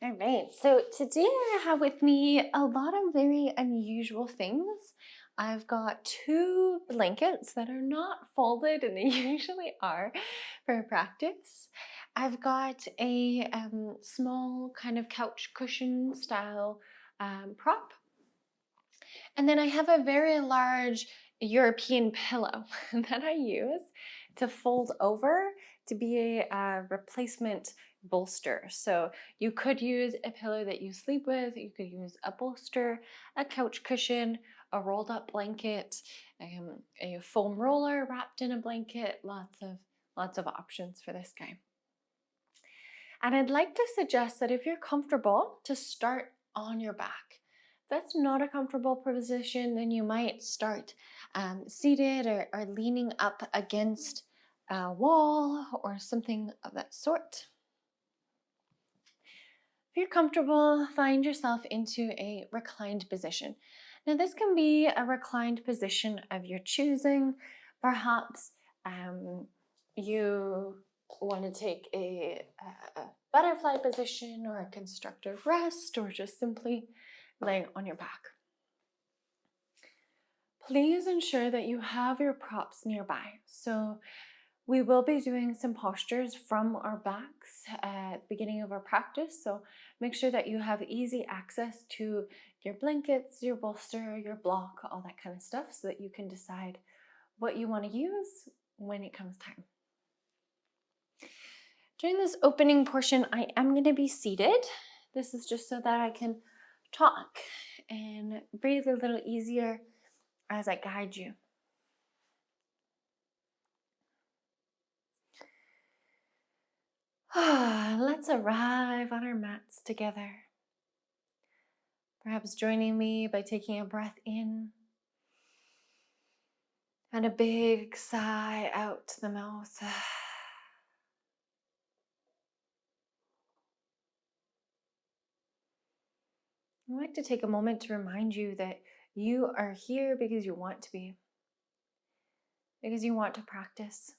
All right, so today I have with me a lot of very unusual things. I've got two blankets that are not folded, and they usually are for practice. I've got a small kind of couch cushion style prop, and then I have a very large European pillow that I use to fold over to be a replacement bolster. So you could use a pillow that you sleep with, you could use a bolster, a couch cushion, a rolled up blanket, a foam roller wrapped in a blanket, lots of options for this guy. And I'd like to suggest that if you're comfortable, to start on your back. If that's not a comfortable position, then you might start seated or leaning up against a wall or something of that sort. If you're comfortable, find yourself into a reclined position. Now, this can be a reclined position of your choosing. Perhaps you want to take a butterfly position or a constructive rest, or just simply laying on your back. Please ensure that you have your props nearby. So we will be doing some postures from our backs at the beginning of our practice. So make sure that you have easy access to your blankets, your bolster, your block, all that kind of stuff, so that you can decide what you want to use when it comes time. During this opening portion, I am going to be seated. This is just so that I can talk and breathe a little easier as I guide you. Let's arrive on our mats together. Perhaps joining me by taking a breath in and a big sigh out to the mouth. I'd like to take a moment to remind you that you are here because you want to be, because you want to practice.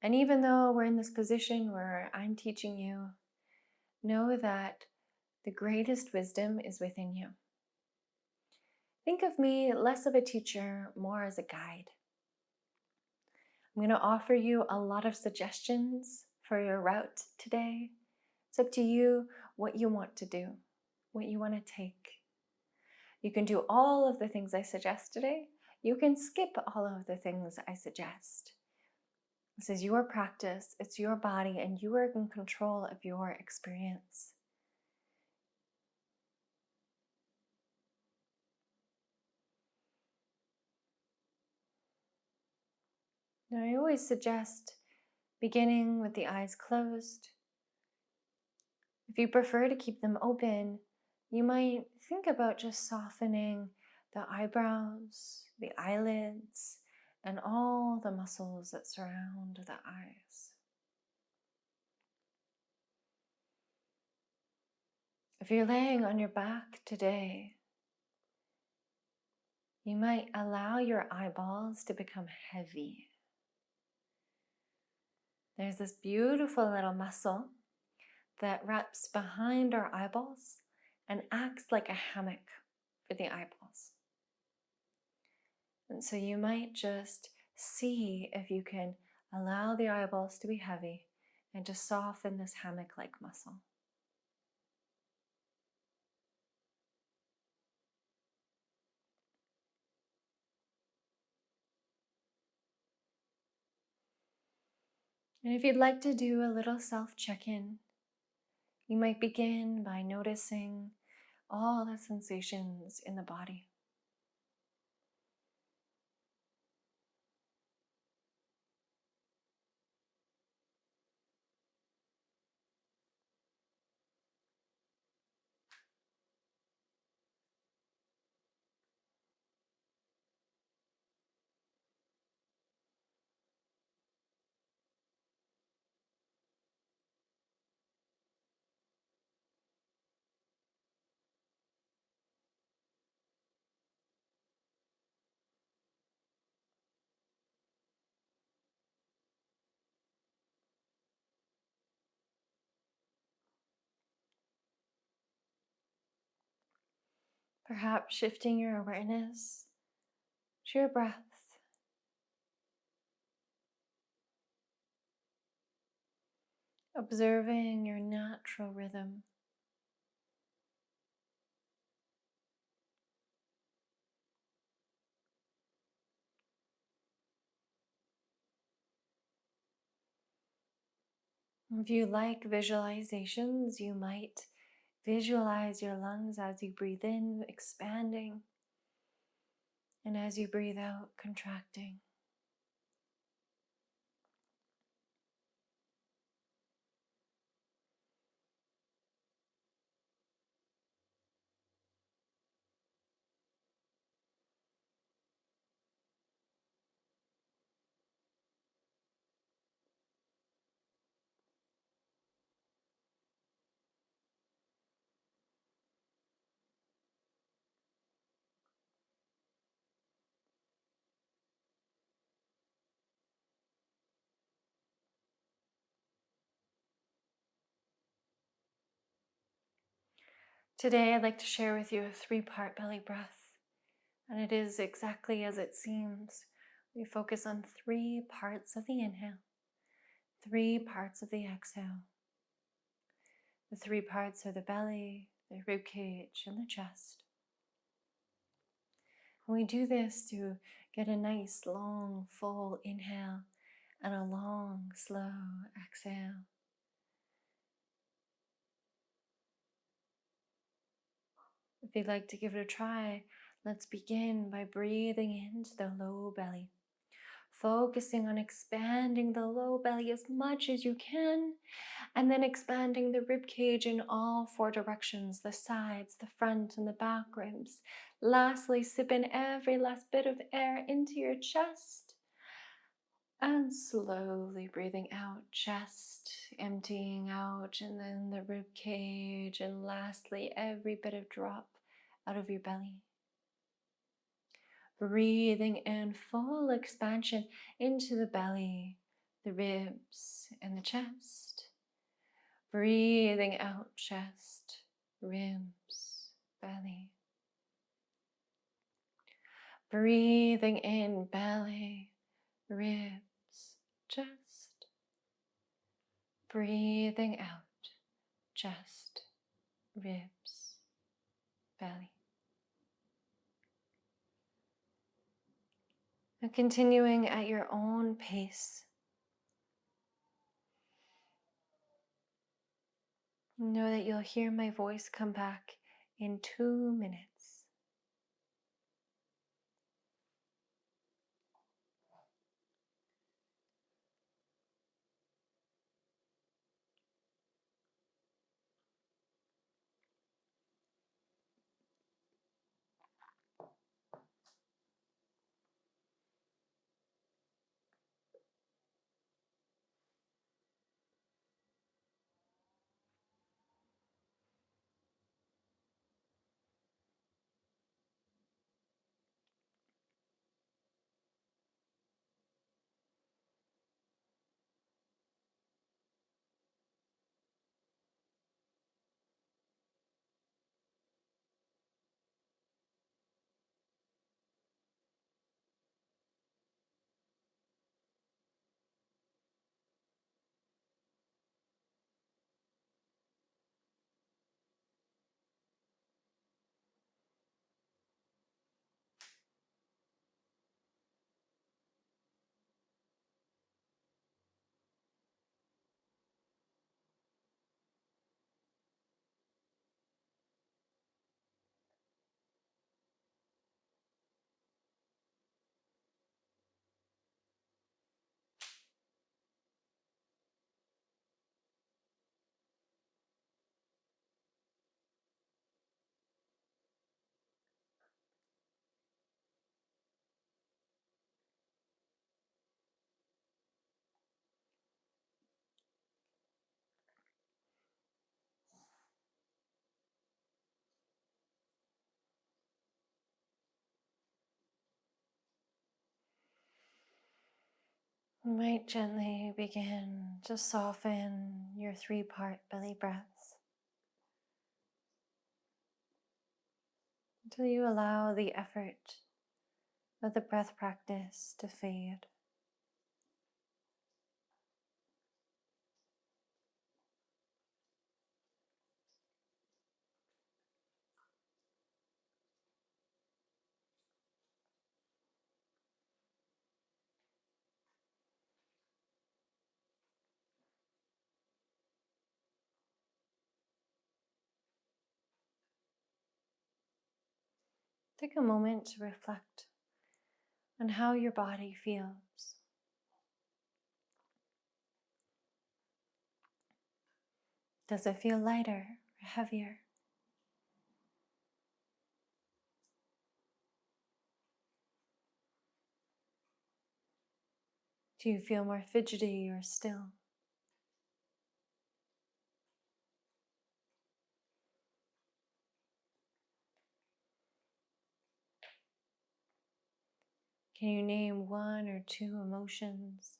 And even though we're in this position where I'm teaching you, know that the greatest wisdom is within you. Think of me less of a teacher, more as a guide. I'm going to offer you a lot of suggestions for your route today. It's up to you what you want to do, what you want to take. You can do all of the things I suggest today. You can skip all of the things I suggest. This is your practice, it's your body, and you are in control of your experience. Now, I always suggest beginning with the eyes closed. If you prefer to keep them open, you might think about just softening the eyebrows, the eyelids, and all the muscles that surround the eyes. If you're laying on your back today, you might allow your eyeballs to become heavy. There's this beautiful little muscle that wraps behind our eyeballs and acts like a hammock for the eyeballs. And so you might just see if you can allow the eyeballs to be heavy and to soften this hammock-like muscle. And if you'd like to do a little self-check-in, you might begin by noticing all the sensations in the body. Perhaps shifting your awareness to your breath. Observing your natural rhythm. If you like visualizations, you might visualize your lungs as you breathe in, expanding, and as you breathe out, contracting. Today, I'd like to share with you a 3-part belly breath, and it is exactly as it seems. We focus on 3 parts of the inhale, 3 parts of the exhale. The 3 parts are the belly, the rib cage, and the chest. And we do this to get a nice, long, full inhale and a long, slow exhale. If you'd like to give it a try, let's begin by breathing into the low belly, focusing on expanding the low belly as much as you can, and then expanding the rib cage in all 4 directions, the sides, the front, and the back ribs. Lastly, sip in every last bit of air into your chest, and slowly breathing out, chest emptying out, and then the rib cage, and lastly, every bit of drop out of your belly. Breathing in full expansion into the belly, the ribs, and the chest. Breathing out, chest, ribs, belly. Breathing in, belly, ribs, chest. Breathing out, chest, ribs, belly. And continuing at your own pace. Know that you'll hear my voice come back in 2 minutes. You might gently begin to soften your 3-part belly breaths. until you allow the effort of the breath practice to fade. Take a moment to reflect on how your body feels. Does it feel lighter or heavier? Do you feel more fidgety or still? Can you name one or two emotions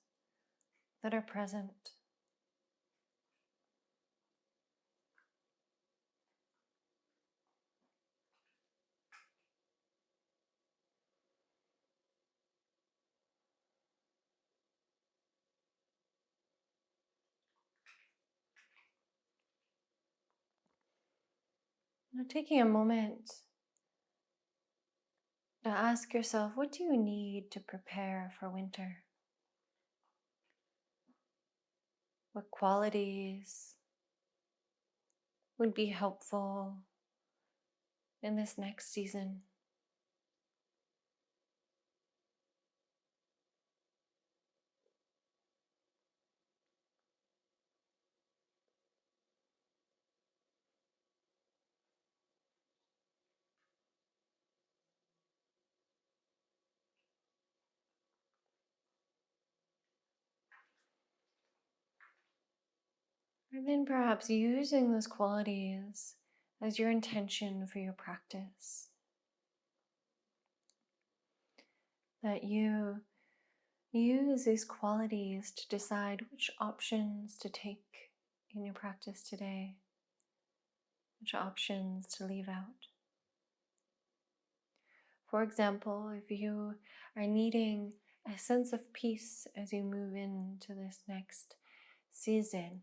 that are present? Now, taking a moment to ask yourself, what do you need to prepare for winter? What qualities would be helpful in this next season? And then perhaps using those qualities as your intention for your practice. That you use these qualities to decide which options to take in your practice today, which options to leave out. For example, if you are needing a sense of peace as you move into this next season,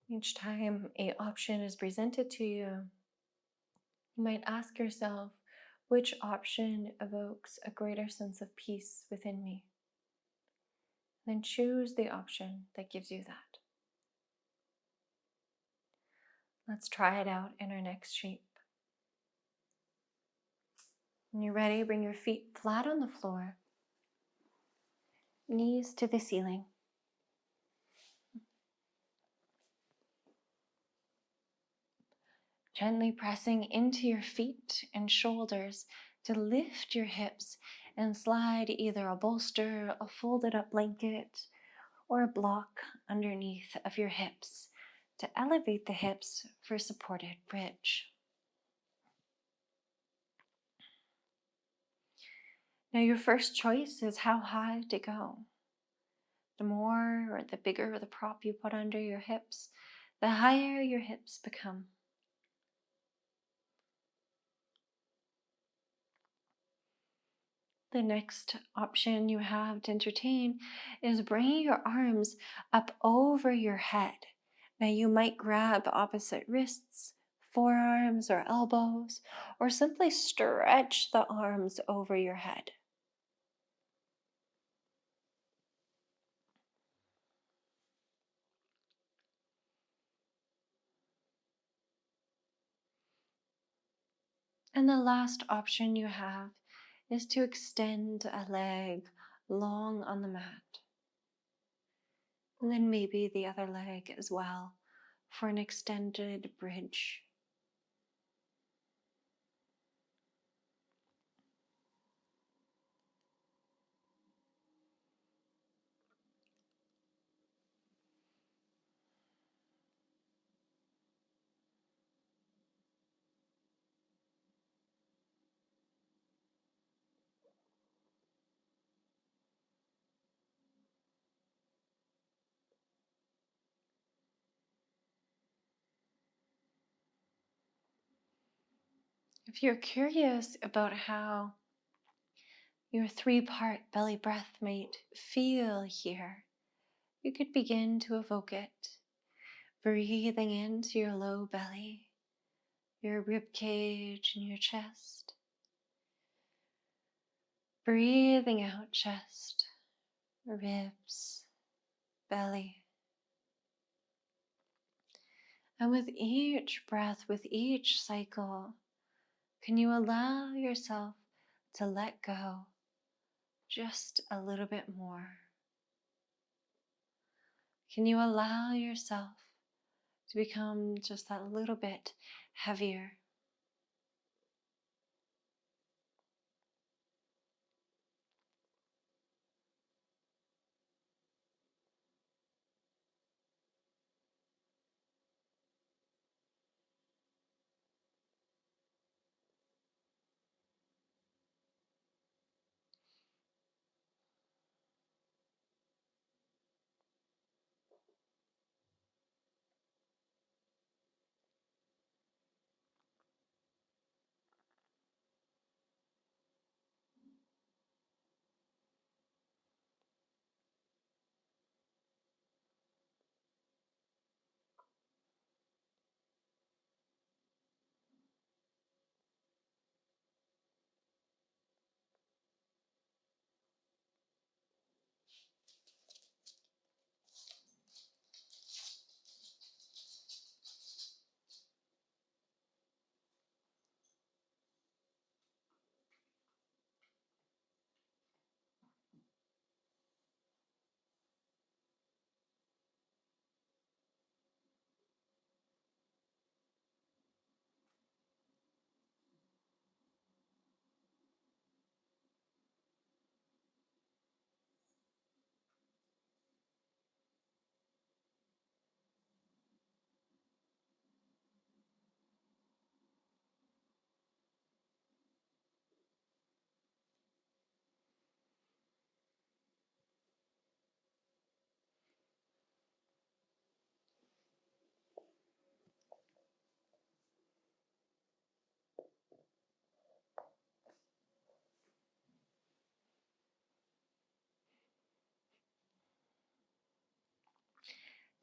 each time an option is presented to you, you might ask yourself, which option evokes a greater sense of peace within me? Then choose the option that gives you that. Let's try it out in our next shape. When you're ready, bring your feet flat on the floor, knees to the ceiling. Gently pressing into your feet and shoulders to lift your hips and slide either a bolster, a folded up blanket, or a block underneath of your hips to elevate the hips for supported bridge. Now your first choice is how high to go. The more or the bigger the prop you put under your hips, the higher your hips become. The next option you have to entertain is bringing your arms up over your head. Now you might grab opposite wrists, forearms or elbows, or simply stretch the arms over your head. And the last option you have is to extend a leg long on the mat. And then maybe the other leg as well for an extended bridge. If you're curious about how your three-part belly breath might feel here, you could begin to evoke it, breathing into your low belly, your rib cage and your chest. Breathing out chest, ribs, belly. And with each breath, with each cycle, can you allow yourself to let go just a little bit more? Can you allow yourself to become just that little bit heavier?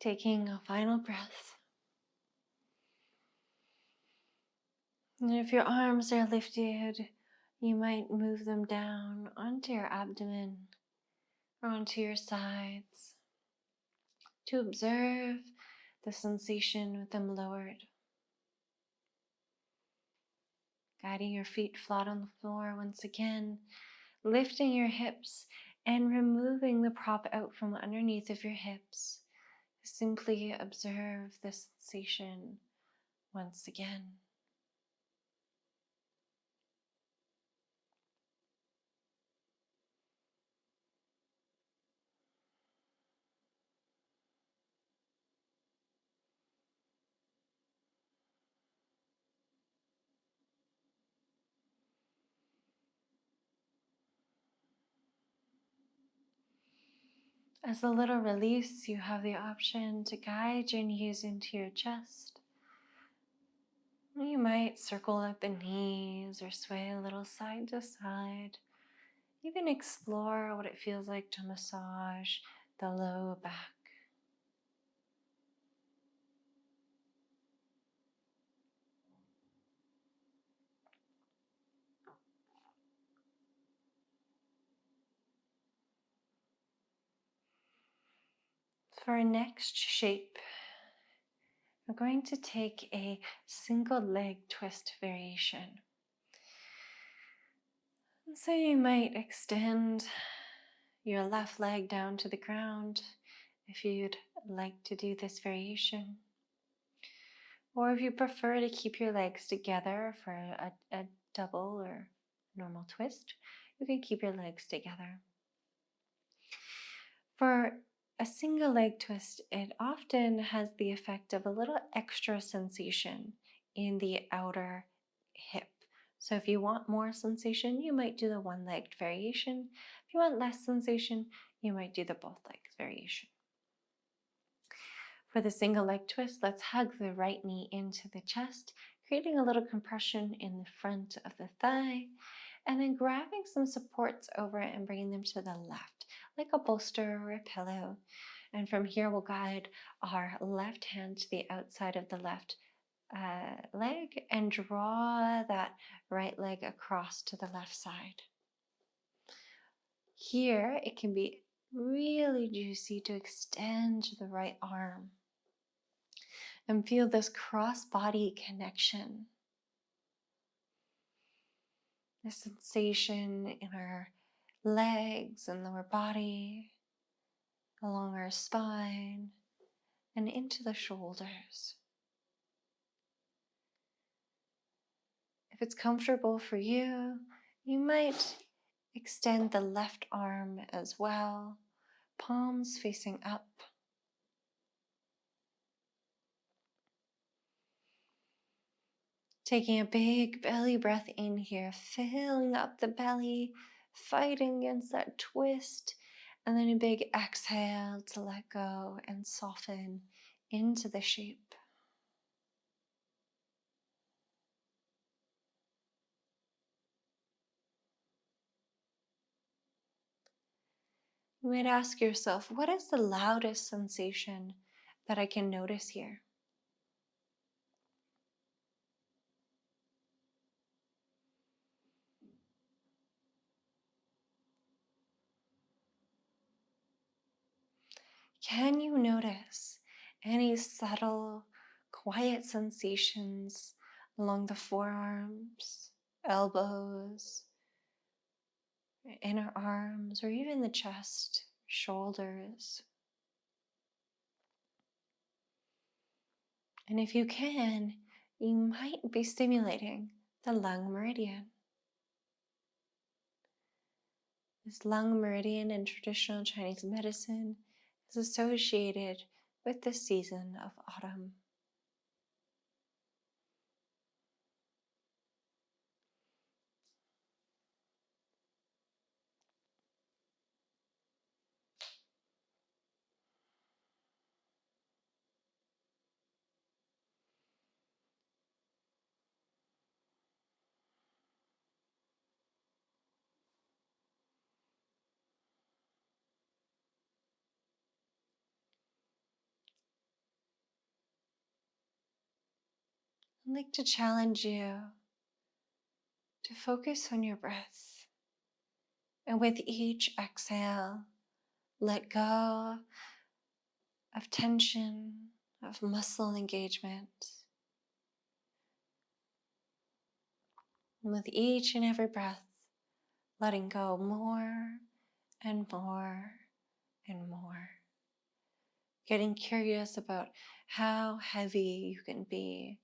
Taking a final breath. And if your arms are lifted, you might move them down onto your abdomen or onto your sides to observe the sensation with them lowered. Guiding your feet flat on the floor once again, lifting your hips and removing the prop out from underneath of your hips. Simply observe the sensation once again. As a little release, you have the option to guide your knees into your chest. You might circle up the knees or sway a little side to side. Even explore what it feels like to massage the low back. For our next shape, we're going to take a single leg twist variation. And so you might extend your left leg down to the ground if you'd like to do this variation. Or if you prefer to keep your legs together for a double or normal twist, you can keep your legs together. For a single leg twist, it often has the effect of a little extra sensation in the outer hip. So if you want more sensation, you might do the one-legged variation. If you want less sensation, you might do the both legs variation. For the single leg twist, let's hug the right knee into the chest, creating a little compression in the front of the thigh, and then grabbing some supports over it and bringing them to the left, like a bolster or a pillow. And from here, we'll guide our left hand to the outside of the left leg and draw that right leg across to the left side. Here, it can be really juicy to extend the right arm and feel this cross-body connection. The sensation in our legs and lower body, along our spine, and into the shoulders. If it's comfortable for you, you might extend the left arm as well, palms facing up. Taking a big belly breath in here, filling up the belly, fighting against that twist, and then a big exhale to let go and soften into the shape. You might ask yourself, what is the loudest sensation that I can notice here? Can you notice any subtle, quiet sensations along the forearms, elbows, inner arms, or even the chest, shoulders? And if you can, you might be stimulating the lung meridian. This lung meridian in traditional Chinese medicine is associated with the season of autumn. I'd like to challenge you to focus on your breath. And with each exhale, let go of tension, of muscle engagement. And with each and every breath, letting go more and more and more. Getting curious about how heavy you can be,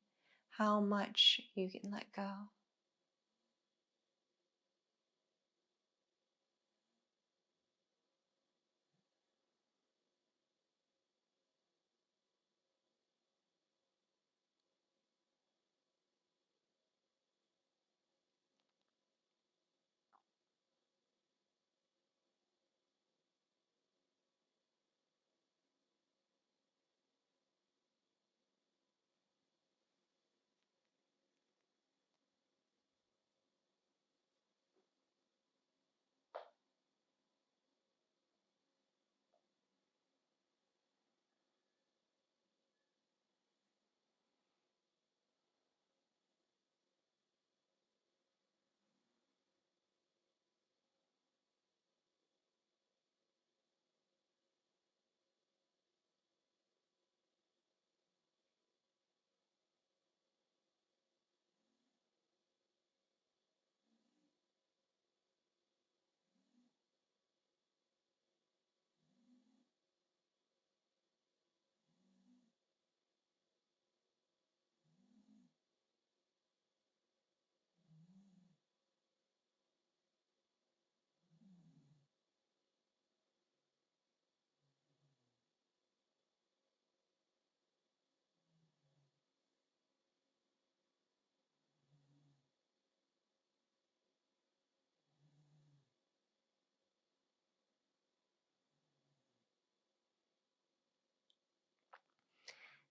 how much you can let go.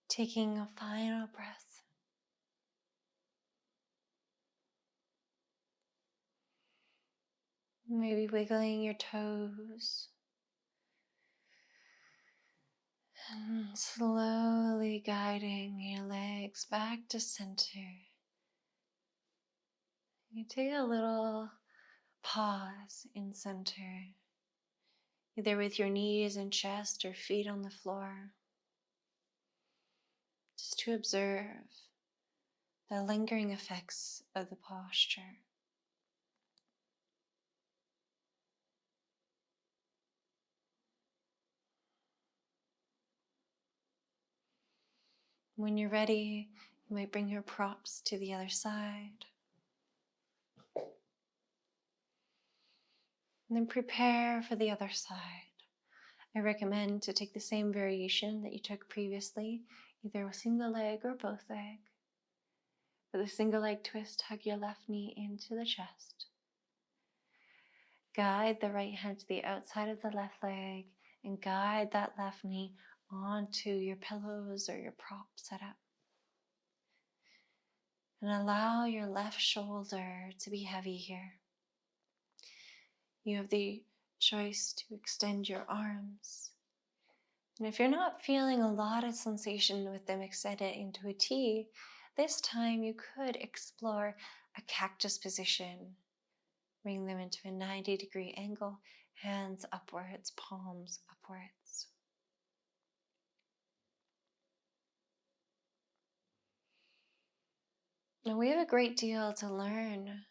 Taking a final breath. Maybe wiggling your toes. And slowly guiding your legs back to center. You take a little pause in center, either with your knees and chest or feet on the floor, just to observe the lingering effects of the posture. When you're ready, you might bring your props to the other side. And then prepare for the other side. I recommend to take the same variation that you took previously, either a single leg or both leg. For the single leg twist, hug your left knee into the chest. Guide the right hand to the outside of the left leg and guide that left knee onto your pillows or your prop setup. And allow your left shoulder to be heavy here. You have the choice to extend your arms. And if you're not feeling a lot of sensation with them extended into a T, this time you could explore a cactus position. Bring them into a 90-degree angle, hands upwards, palms upwards. Now we have a great deal to learn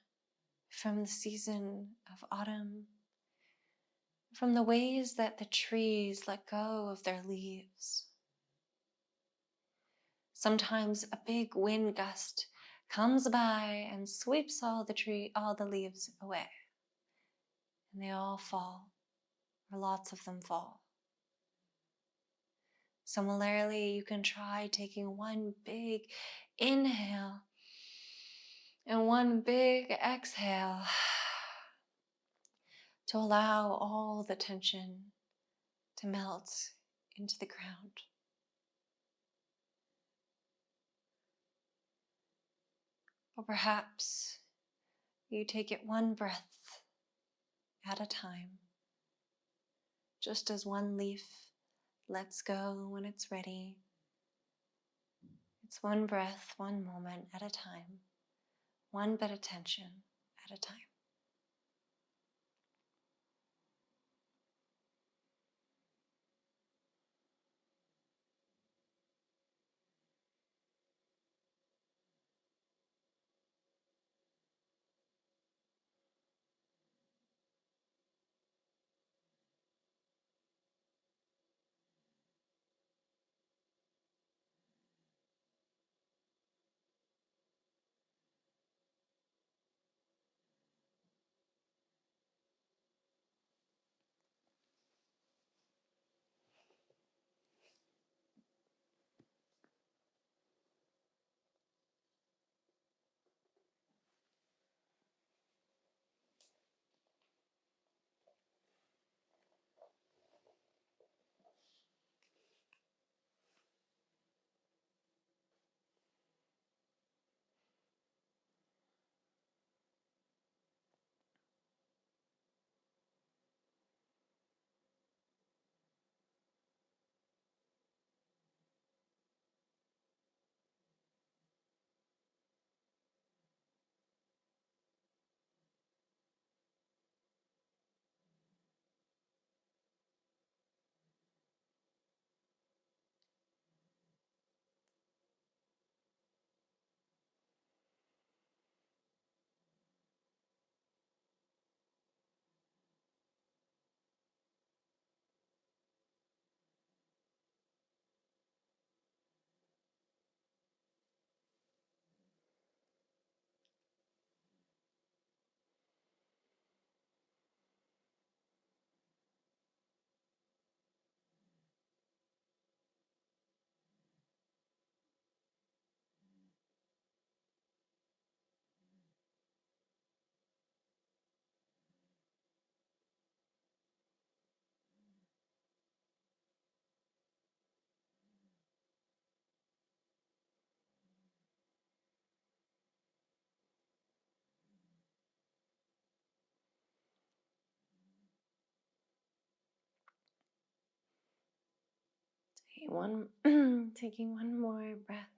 from the season of autumn, from the ways that the trees let go of their leaves. Sometimes a big wind gust comes by and sweeps all the leaves away, and they all fall, or lots of them fall. Similarly, you can try taking one big inhale and one big exhale to allow all the tension to melt into the ground. Or perhaps you take it one breath at a time, just as one leaf lets go when it's ready. It's one breath, one moment at a time, one bit of tension at a time. taking one more breath.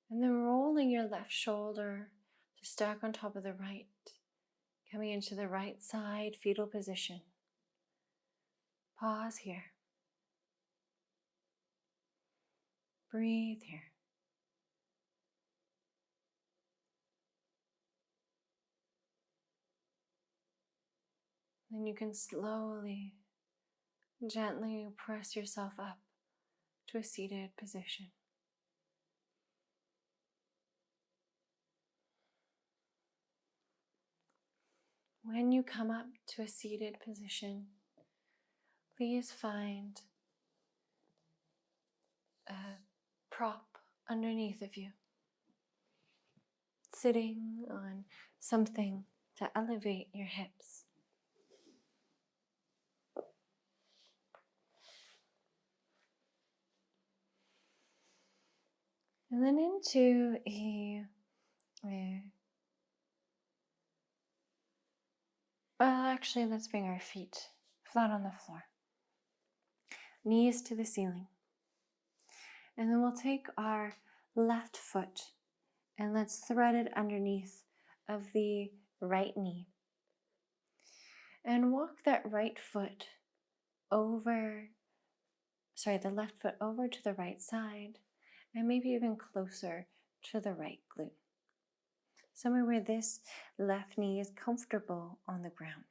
And then rolling your left shoulder to stack on top of the right, coming into the right side fetal position. Pause here. Breathe here. Then you can slowly, gently press yourself up to a seated position. When you come up to a seated position, please find a prop underneath of you, sitting on something to elevate your hips. And then into well, actually, let's bring our feet flat on the floor, knees to the ceiling. And then we'll take our left foot and let's thread it underneath of the right knee. And walk that right foot over, the left foot over to the right side, and maybe even closer to the right glute. Somewhere where this left knee is comfortable on the ground.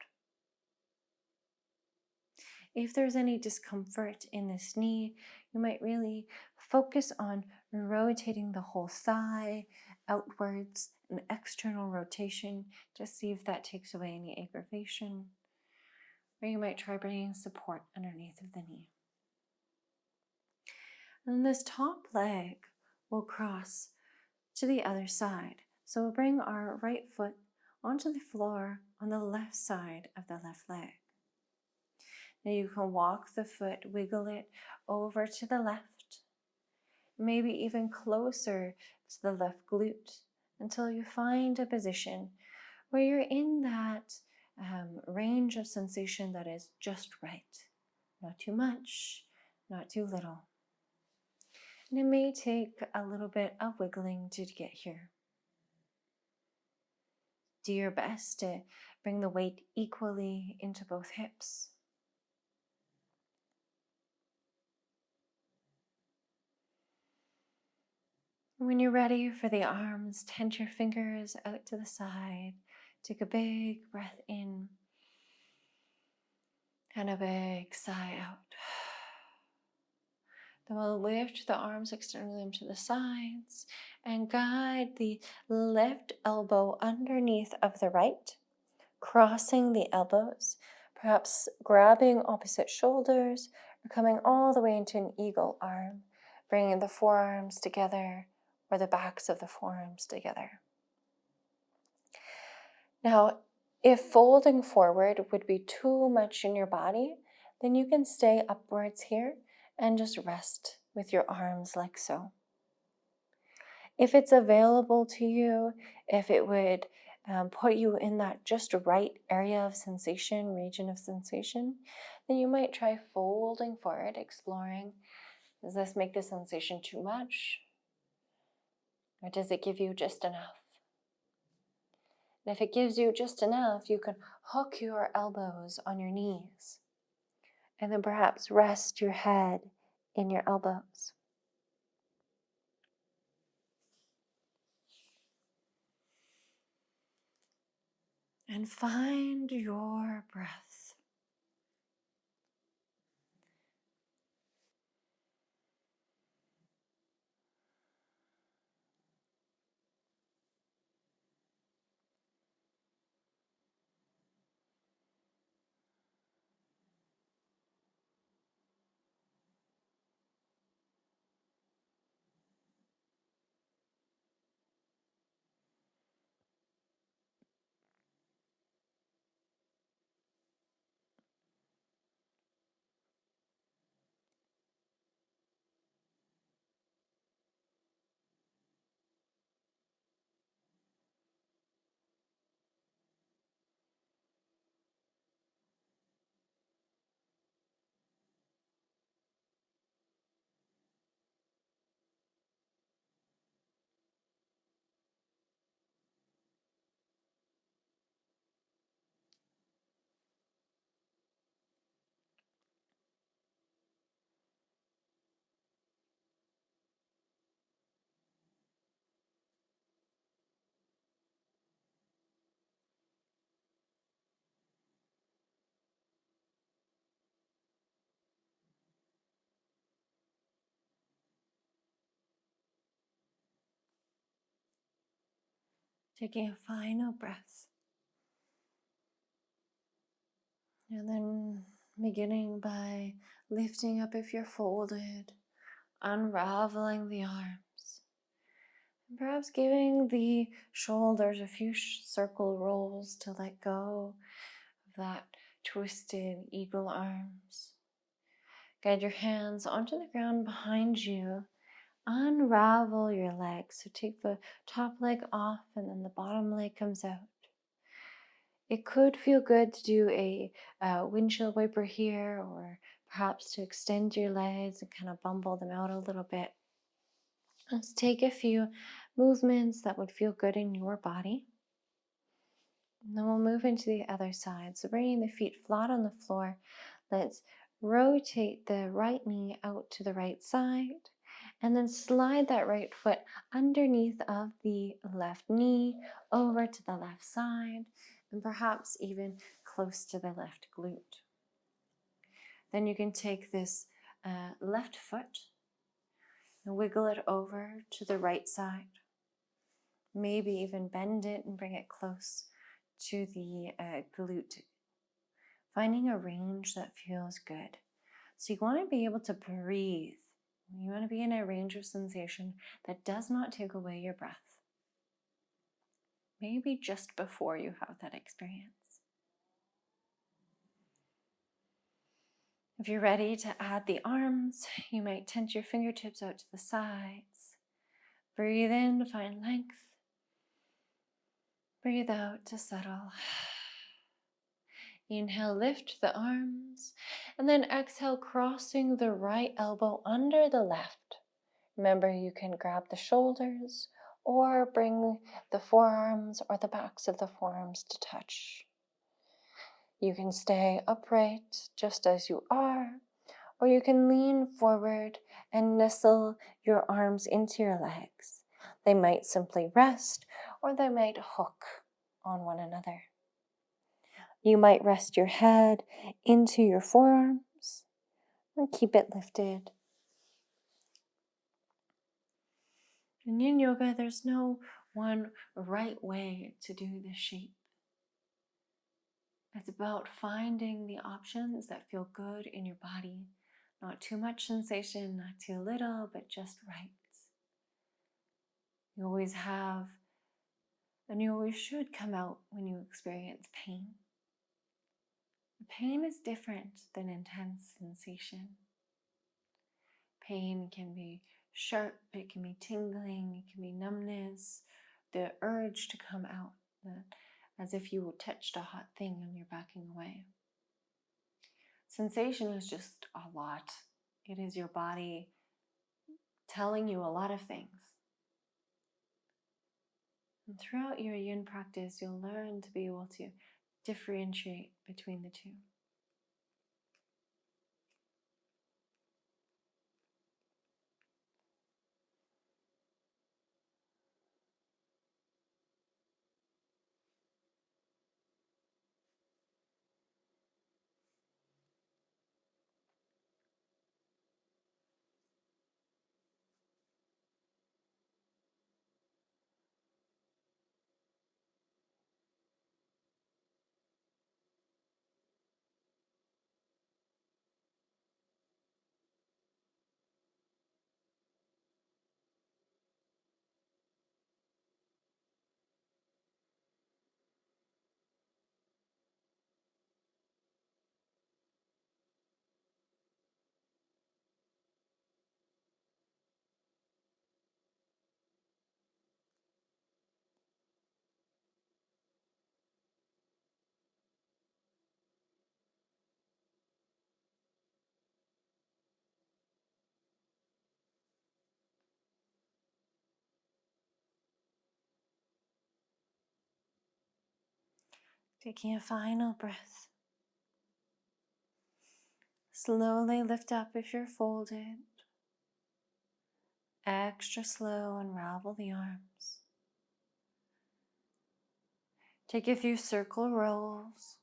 If there's any discomfort in this knee, you might really focus on rotating the whole thigh outwards, an external rotation, to see if that takes away any aggravation. Or you might try bringing support underneath of the knee. And this top leg will cross to the other side. So we'll bring our right foot onto the floor on the left side of the left leg. Now you can walk the foot, wiggle it over to the left, maybe even closer to the left glute, until you find a position where you're in that range of sensation that is just right. Not too much, not too little. And it may take a little bit of wiggling to get here. Do your best to bring the weight equally into both hips. When you're ready for the arms, tent your fingers out to the side. Take a big breath in and a big sigh out. Then we'll lift the arms, extending them to the sides, and guide the left elbow underneath of the right, crossing the elbows, perhaps grabbing opposite shoulders, or coming all the way into an eagle arm, bringing the forearms together or the backs of the forearms together. Now, if folding forward would be too much in your body, then you can stay upwards here and just rest with your arms like so. If it's available to you, if it would put you in that just right area of sensation, region of sensation, then you might try folding forward, exploring, does this make the sensation too much? Or does it give you just enough? And if it gives you just enough, you can hook your elbows on your knees and then perhaps rest your head in your elbows. And find your breath. Taking a final breath. And then beginning by lifting up if you're folded, unraveling the arms, and perhaps giving the shoulders a few circle rolls to let go of that twisted eagle arms. Guide your hands onto the ground behind you. Unravel your legs. So take the top leg off and then the bottom leg comes out. It could feel good to do a windshield wiper here, or perhaps to extend your legs and kind of bumble them out a little bit. Let's take a few movements that would feel good in your body. And then we'll move into the other side. So bringing the feet flat on the floor, let's rotate the right knee out to the right side and then slide that right foot underneath of the left knee over to the left side and perhaps even close to the left glute. Then you can take this left foot and wiggle it over to the right side. Maybe even bend it and bring it close to the glute. Finding a range that feels good. So you want to be able to breathe. You want to be in a range of sensation that does not take away your breath. Maybe just before you have that experience. If you're ready to add the arms, you might tense your fingertips out to the sides. Breathe in to find length. Breathe out to settle. Inhale, lift the arms, and then exhale, crossing the right elbow under the left. Remember, you can grab the shoulders or bring the forearms or the backs of the forearms to touch. You can stay upright just as you are, or you can lean forward and nestle your arms into your legs. They might simply rest, or they might hook on one another. You might rest your head into your forearms and keep it lifted. In Yin Yoga, there's no one right way to do this shape. It's about finding the options that feel good in your body. Not too much sensation, not too little, but just right. You always have, and you always should come out when you experience pain. Pain is different than intense sensation. Pain can be sharp, it can be tingling, it can be numbness, the urge to come out, as if you touched a hot thing and you're backing away. Sensation is just a lot. It is your body telling you a lot of things. And throughout your yin practice, you'll learn to be able to differentiate between the two. Taking a final breath. Slowly lift up if you're folded. Extra slow, unravel the arms. Take a few circle rolls.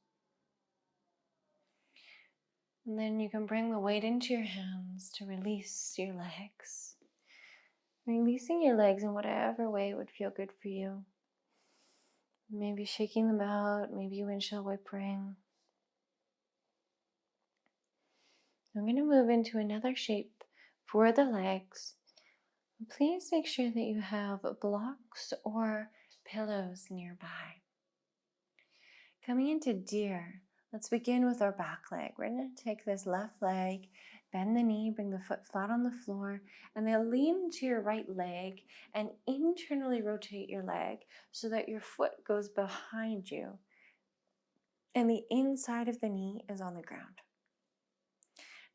And then you can bring the weight into your hands to release your legs. Releasing your legs in whatever way would feel good for you. Maybe shaking them out, maybe windshield wipering. I'm going to move into another shape for the legs. Please make sure that you have blocks or pillows nearby. Coming into deer, let's begin with our back leg. We're going to take this left leg, bend the knee, bring the foot flat on the floor, and then lean to your right leg and internally rotate your leg so that your foot goes behind you and the inside of the knee is on the ground.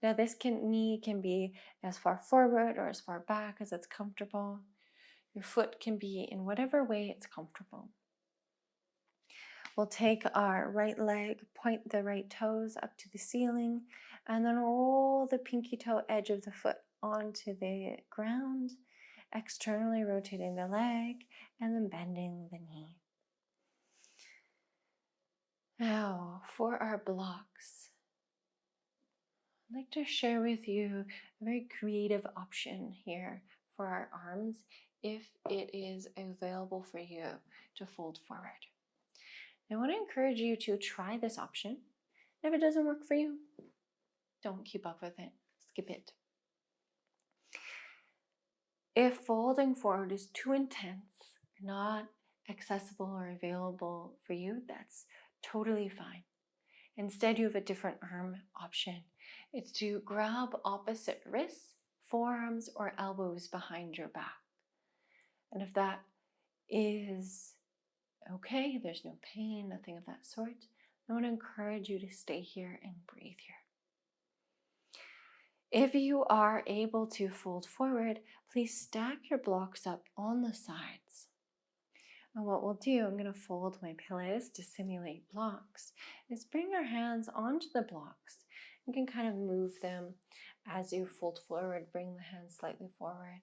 Now this knee can be as far forward or as far back as it's comfortable. Your foot can be in whatever way it's comfortable. We'll take our right leg, point the right toes up to the ceiling, and then roll the pinky toe edge of the foot onto the ground, externally rotating the leg, and then bending the knee. Now, for our blocks, I'd like to share with you a very creative option here for our arms if it is available for you to fold forward. I want to encourage you to try this option. If it doesn't work for you, don't keep up with it. Skip it. If folding forward is too intense, not accessible or available for you, that's totally fine. Instead, you have a different arm option. It's to grab opposite wrists, forearms, or elbows behind your back. And if that is okay, there's no pain, nothing of that sort, I want to encourage you to stay here and breathe here. If you are able to fold forward, please stack your blocks up on the sides. And what we'll do, I'm going to fold my pillows to simulate blocks, is bring your hands onto the blocks. You can kind of move them as you fold forward, bring the hands slightly forward.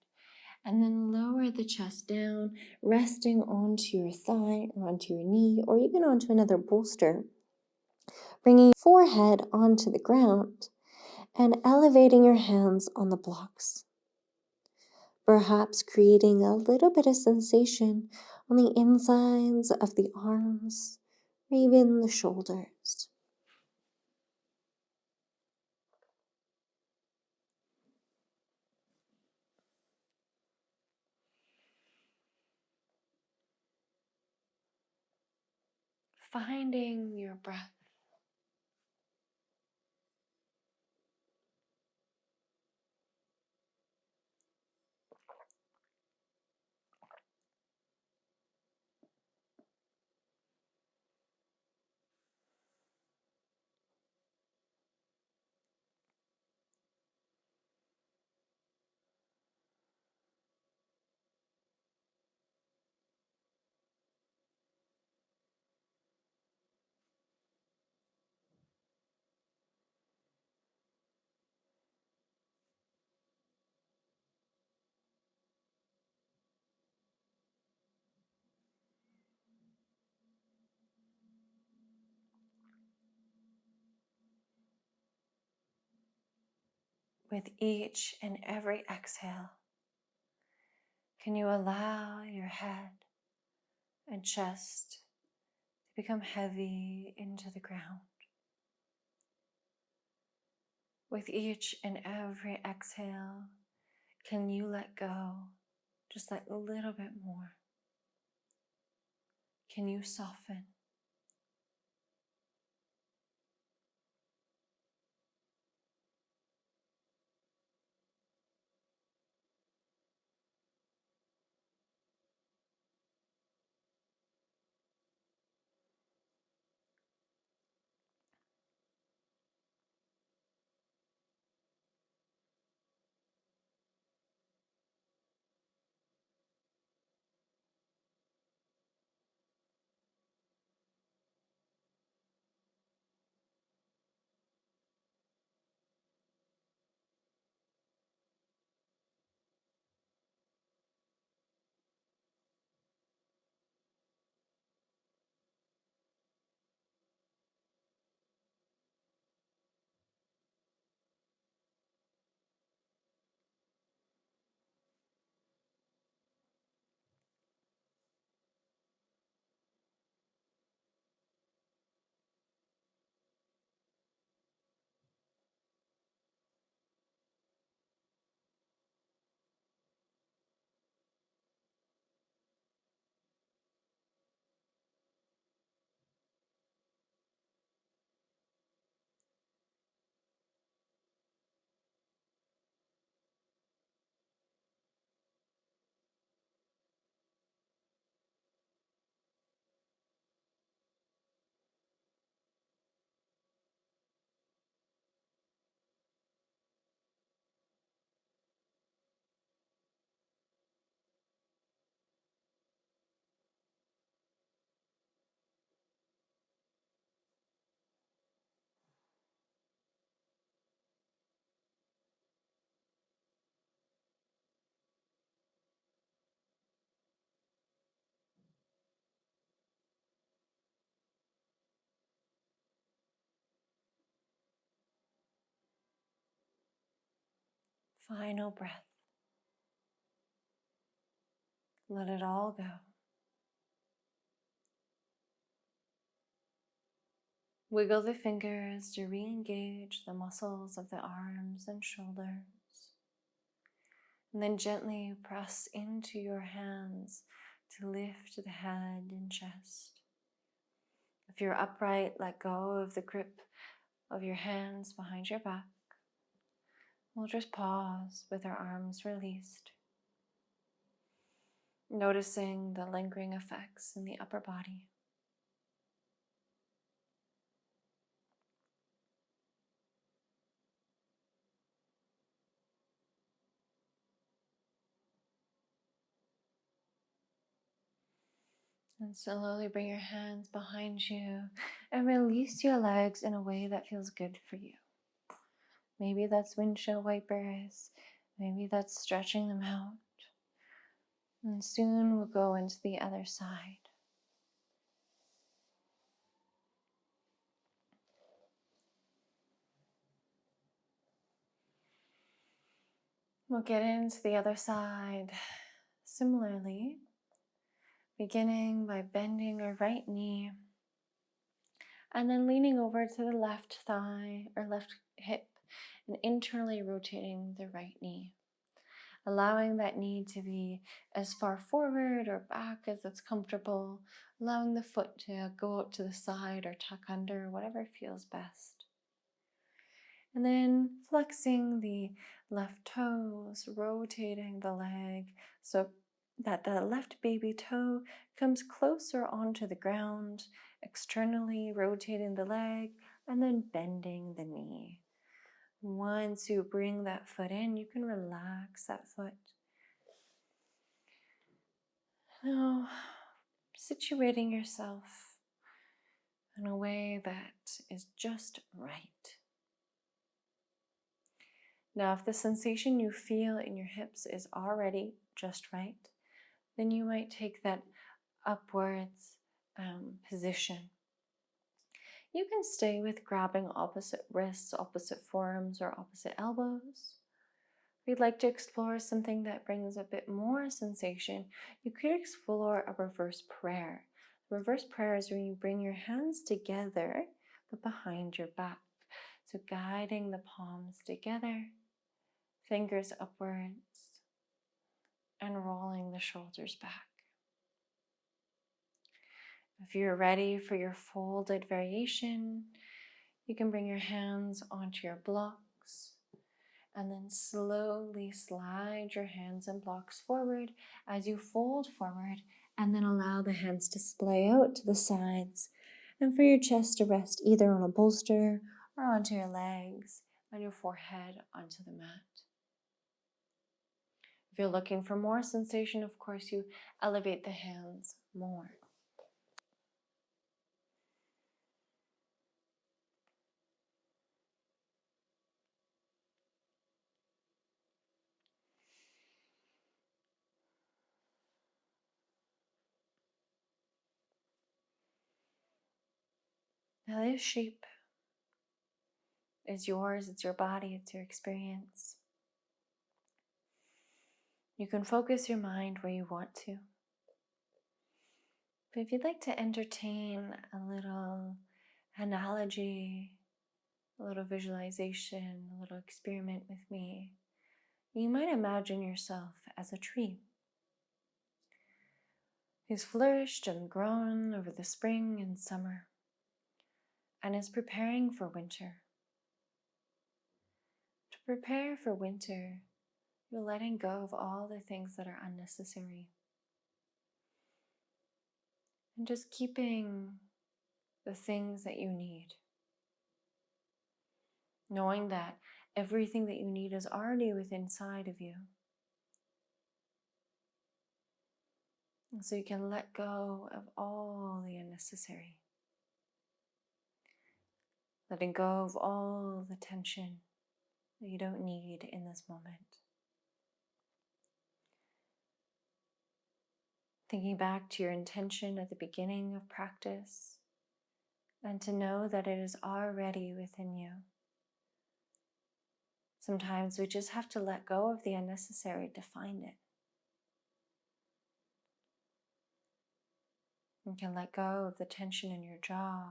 And then lower the chest down, resting onto your thigh or onto your knee or even onto another bolster. Bringing your forehead onto the ground and elevating your hands on the blocks. Perhaps creating a little bit of sensation on the insides of the arms or even the shoulders. Finding your breath. With each and every exhale, can you allow your head and chest to become heavy into the ground? With each and every exhale, can you let go just that little bit more? Can you soften? final breath. Let it all go. Wiggle the fingers to re-engage the muscles of the arms and shoulders. And then gently press into your hands to lift the head and chest. If you're upright, let go of the grip of your hands behind your back. We'll just pause with our arms released, noticing the lingering effects in the upper body. And slowly bring your hands behind you and release your legs in a way that feels good for you. Maybe that's windshield wipers, maybe that's stretching them out. And soon we'll go into the other side. We'll get into the other side similarly, beginning by bending our right knee and then leaning over to the left thigh or left hip and internally rotating the right knee. Allowing that knee to be as far forward or back as it's comfortable, allowing the foot to go out to the side or tuck under, whatever feels best. And then flexing the left toes, rotating the leg so that the left baby toe comes closer onto the ground, externally rotating the leg, and then bending the knee. Once you bring that foot in, you can relax that foot. Now, situating yourself in a way that is just right. Now, if the sensation you feel in your hips is already just right, then you might take that upwards position. You can stay with grabbing opposite wrists, opposite forearms, or opposite elbows. If you'd like to explore something that brings a bit more sensation, you could explore a reverse prayer. Reverse prayer is when you bring your hands together, but behind your back. So guiding the palms together, fingers upwards, and rolling the shoulders back. If you're ready for your folded variation, you can bring your hands onto your blocks and then slowly slide your hands and blocks forward as you fold forward, and then allow the hands to splay out to the sides and for your chest to rest either on a bolster or onto your legs and your forehead onto the mat. If you're looking for more sensation, of course, you elevate the hands more. Now this shape is yours, it's your body, it's your experience. You can focus your mind where you want to. But if you'd like to entertain a little analogy, a little visualization, a little experiment with me, you might imagine yourself as a tree who's flourished and grown over the spring and summer and is preparing for winter. To prepare for winter, you're letting go of all the things that are unnecessary and just keeping the things that you need, knowing that everything that you need is already within inside of you. And so you can let go of all the unnecessary, letting go of all the tension that you don't need in this moment. Thinking back to your intention at the beginning of practice, and to know that it is already within you. Sometimes we just have to let go of the unnecessary to find it. You can let go of the tension in your jaw,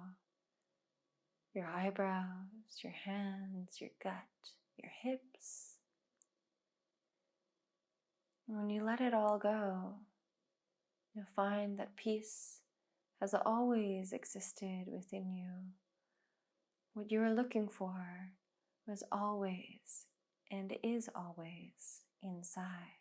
your eyebrows, your hands, your gut, your hips. And when you let it all go, you'll find that peace has always existed within you. What you were looking for was always and is always inside.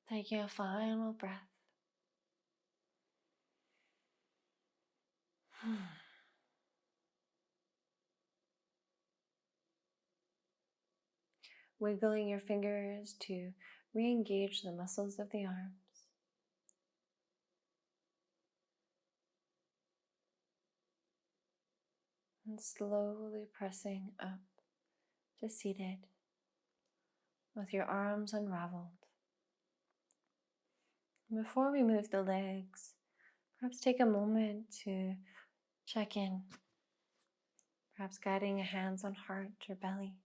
Taking a final breath. Wiggling your fingers to re-engage the muscles of the arms. And slowly pressing up to seated with your arms unraveled. And before we move the legs, perhaps take a moment to check in, perhaps guiding your hands on heart or belly.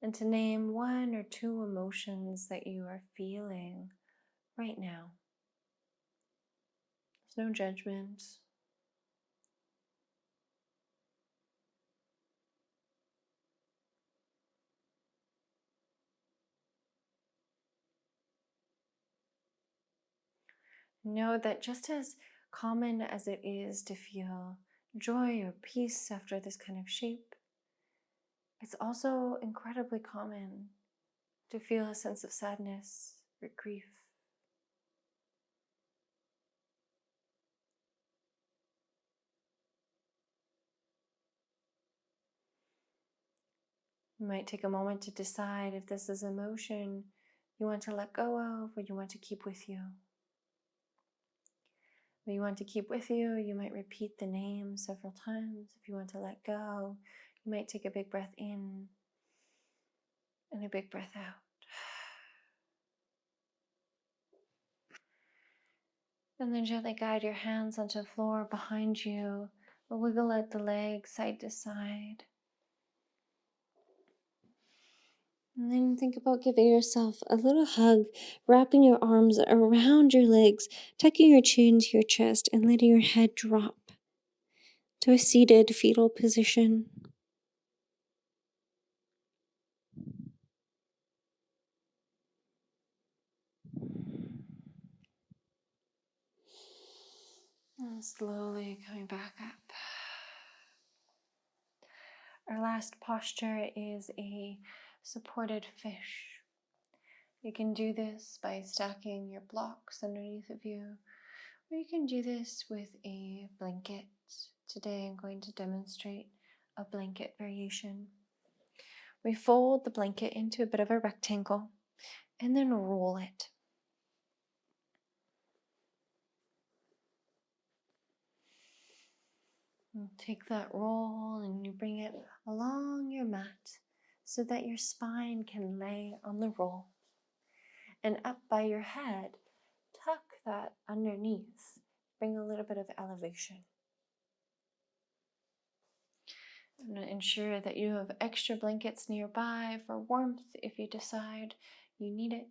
And to name one or two emotions that you are feeling right now. There's no judgment. Know that just as common as it is to feel joy or peace after this kind of shape, it's also incredibly common to feel a sense of sadness or grief. You might take a moment to decide if this is emotion you want to let go of or you want to keep with you. If you want to keep with you, you might repeat the name several times. If you want to let go, you might take a big breath in and a big breath out. And then gently guide your hands onto the floor behind you. Wiggle out the legs side to side. And then think about giving yourself a little hug, wrapping your arms around your legs, tucking your chin to your chest, and letting your head drop to a seated fetal position. And slowly coming back up. Our last posture is a supported fish. You can do this by stacking your blocks underneath of you, or you can do this with a blanket. Today I'm going to demonstrate a blanket variation. We fold the blanket into a bit of a rectangle and then roll it. You take that roll and you bring it along your mat so that your spine can lay on the roll. And up by your head, tuck that underneath. Bring a little bit of elevation. And ensure that you have extra blankets nearby for warmth if you decide you need it.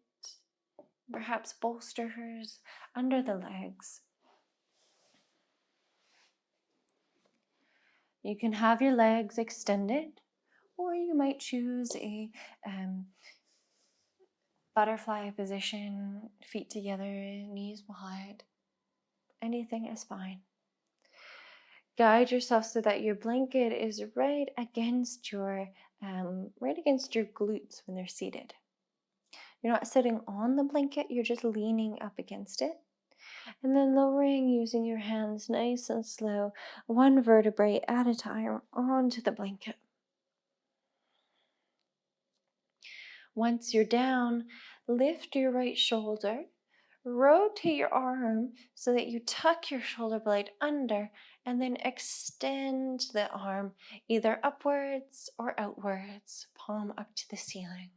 Perhaps bolsters under the legs. You can have your legs extended, or you might choose a butterfly position, feet together, knees wide. Anything is fine. Guide yourself so that your blanket is right against your glutes when they're seated. You're not sitting on the blanket, you're just leaning up against it. And then lowering using your hands nice and slow, one vertebrae at a time onto the blanket. Once you're down, lift your right shoulder, rotate your arm so that you tuck your shoulder blade under, and then extend the arm either upwards or outwards, palm up to the ceiling.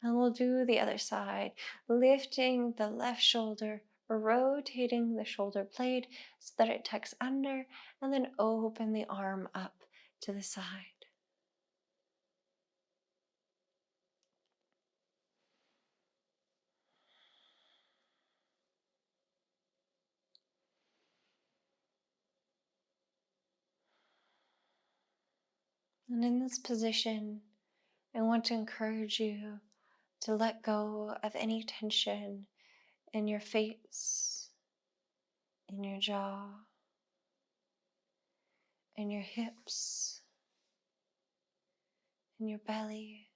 And we'll do the other side, lifting the left shoulder, rotating the shoulder blade so that it tucks under, and then open the arm up to the side. And in this position, I want to encourage you to let go of any tension in your face, in your jaw, in your hips, in your belly,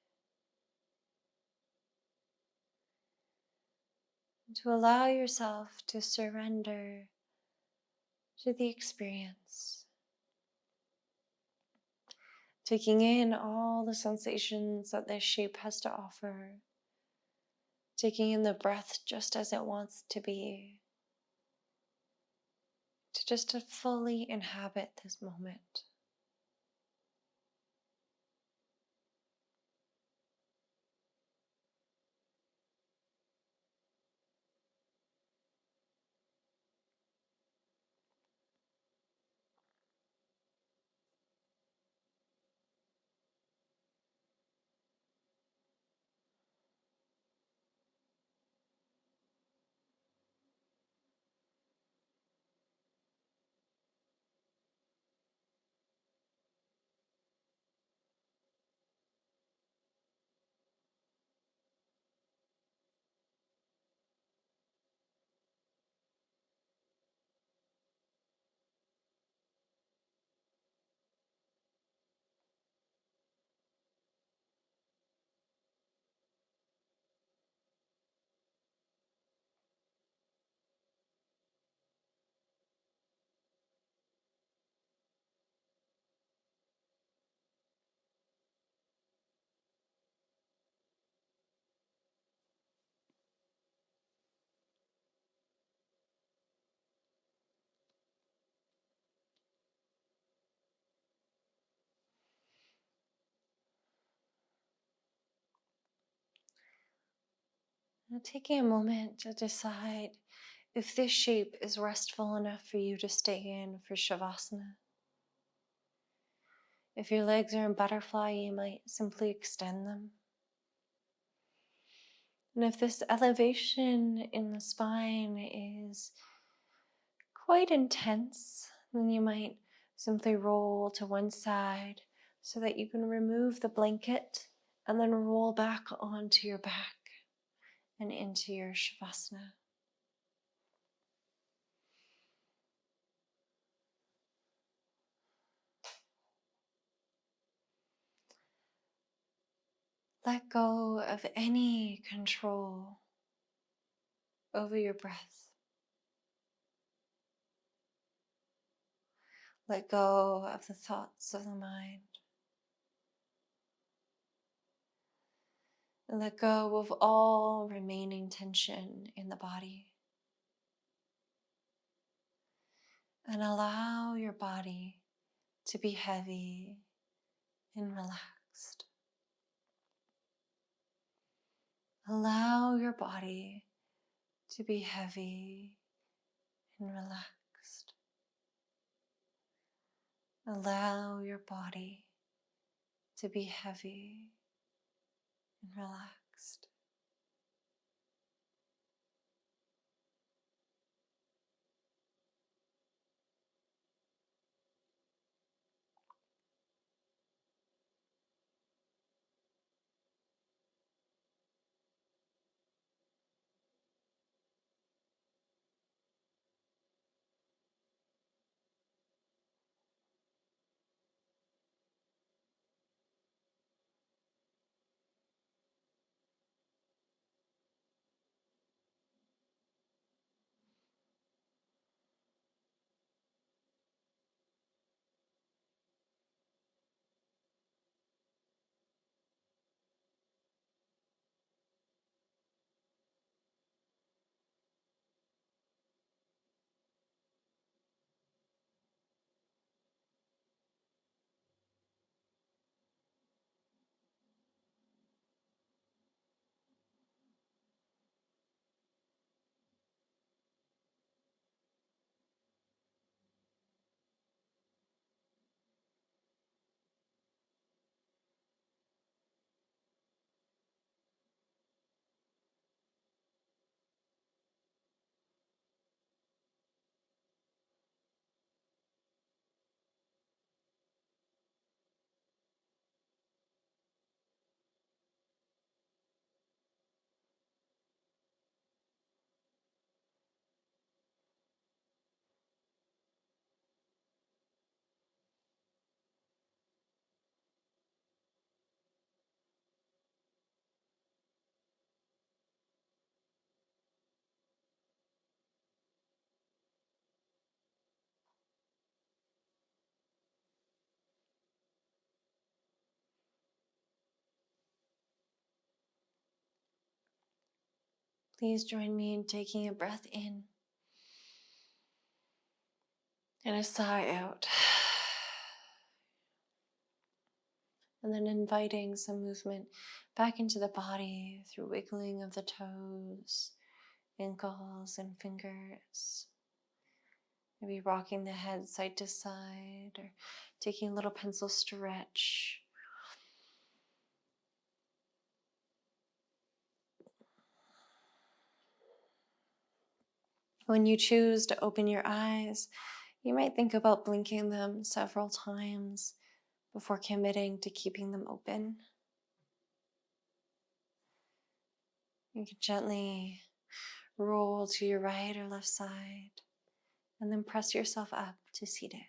and to allow yourself to surrender to the experience, taking in all the sensations that this shape has to offer, taking in the breath just as it wants to be, to fully inhabit this moment. Now, taking a moment to decide if this shape is restful enough for you to stay in for Shavasana. If your legs are in butterfly, you might simply extend them. And if this elevation in the spine is quite intense, then you might simply roll to one side so that you can remove the blanket and then roll back onto your back and into your Shavasana. Let go of any control over your breath. Let go of the thoughts of the mind. And let go of all remaining tension in the body. And allow your body to be heavy and relaxed. Allow your body to be heavy and relaxed. Allow your body to be heavy and relaxed. please join me in taking a breath in and a sigh out. And then inviting some movement back into the body through wiggling of the toes, ankles, and fingers. Maybe rocking the head side to side or taking a little pencil stretch. When you choose to open your eyes, you might think about blinking them several times before committing to keeping them open. You can gently roll to your right or left side and then press yourself up to seated.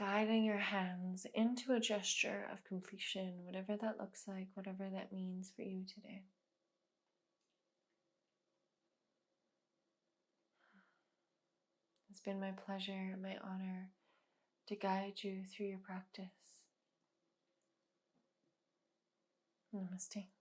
Guiding your hands into a gesture of completion, whatever that looks like, whatever that means for you today. It's been my pleasure, my honor to guide you through your practice. Namaste.